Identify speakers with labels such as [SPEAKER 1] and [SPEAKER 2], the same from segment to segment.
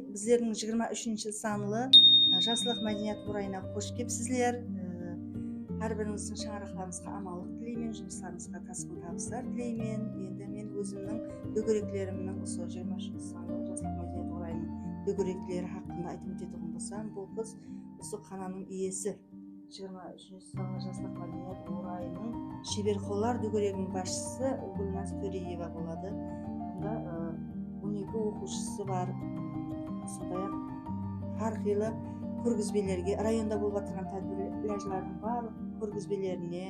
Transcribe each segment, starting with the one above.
[SPEAKER 1] Bizlerдің 23 санлы Жасылық мәдениет орайына қош келіпсіздер. Әр біріңіздің шаңырақтарыңызға амандық тілеймін, жұмыстарыңызға тасқын табыстар тілеймін. Енді мен өзімнің дөңгелектілерімнің осы 23 санлы Жасылық мәдениет орайының дөңгелектілері хақында айтып өтетін болсам, бұл қыз осы қананың иесі. 23 санлы Жасылық мәдениет орайының шебер-қолдар дөңгелегінің басшысы Гүлназ Төреева болады. Онда 12 оқушысы бар. Сондай-ақ әрқилы көргізбелерге, районда болып жатқан тәжірибелердің барлық көргізбелеріне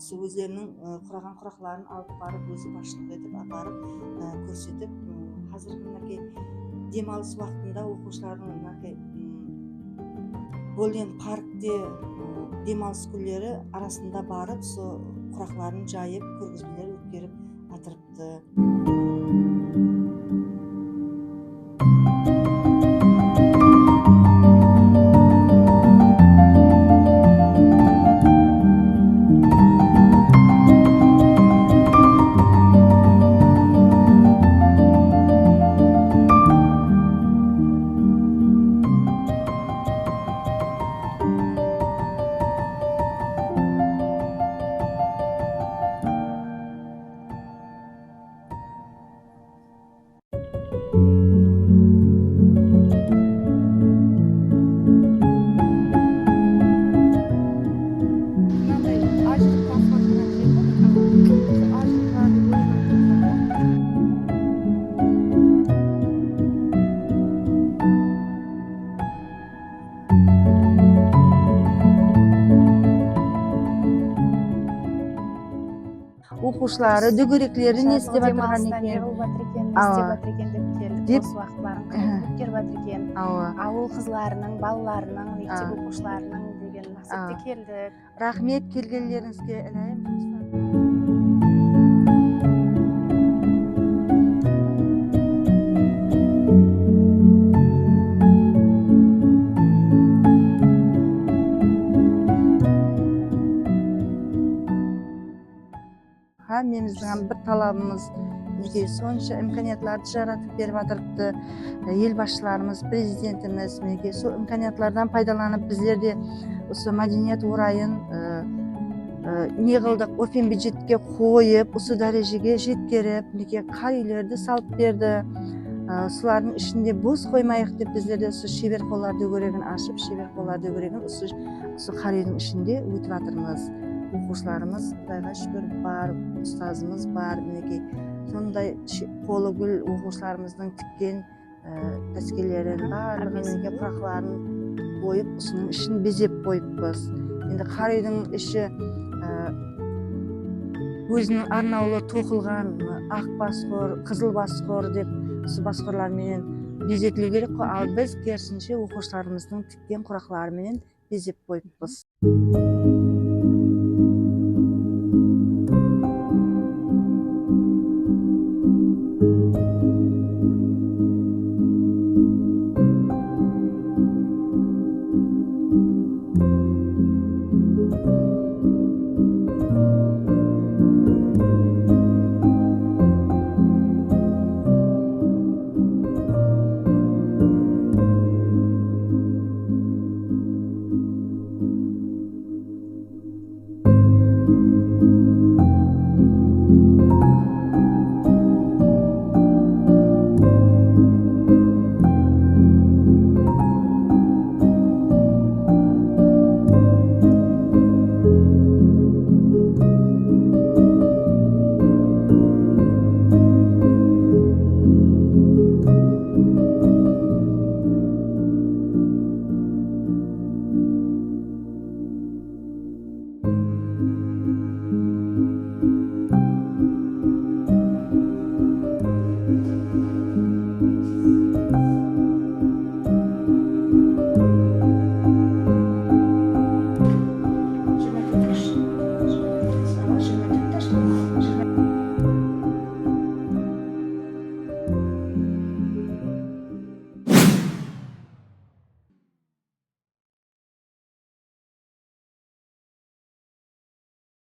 [SPEAKER 1] өздерінің құраған құрақларын алып барып, өзі басшылық етіп, апарып көрсетіп, қазіргі демалыс уақытында оқушылардың Голден паркте демалыс күндері арасында барып, сол құрақларын жайып, көргізбелер өткеріп атырыпты. Оқушылары, дөңгелектілері не істеп жатырған екен?
[SPEAKER 2] Не қылып жатыр екен, не істеп жатыр екен деп келдік. Бос уақытларын қайтып өткеріп жатыр екен. Ауыл қызларының, балаларының, мектеп оқушыларының деген мақсатта келдік.
[SPEAKER 1] Рахмет келгендеріңізге. Меніміздің бір талабымыз сонша имканиятларды жаратып беріп жатырыпты. Ел басшыларымыз, президентіміз сол имканиятлардан пайдаланып, біздер де осы мәдениет орайын не қылдық, офен бюджетке қойып, осы дәрежеге жеткеріп, қар үйлерді салып берді. Солардың ішінде бос қоймайық деп, біздер де осы шебер қолдар дөңгелегін ашып, шебер қолдар дөңгелегін осы қар үйдің ішінде өтіп жатырмыз. Оқушыларымыз Құдайға шүкір бар, ұстазымыз бар. Сондай қолы гүл оқушыларымыздың тіккен тәскелерін, барлығын құрақларын қойып, осының ішін безеп қойыппыз. Енді қар үйдің іші өзінің арнаулы тоқылған ақ басқұр, қызыл басқұр деп осы басқұрлармен безетілу керек қой, ал біз керісінше оқушыларымыздың тіккен құрақларымен безеп қойыппыз.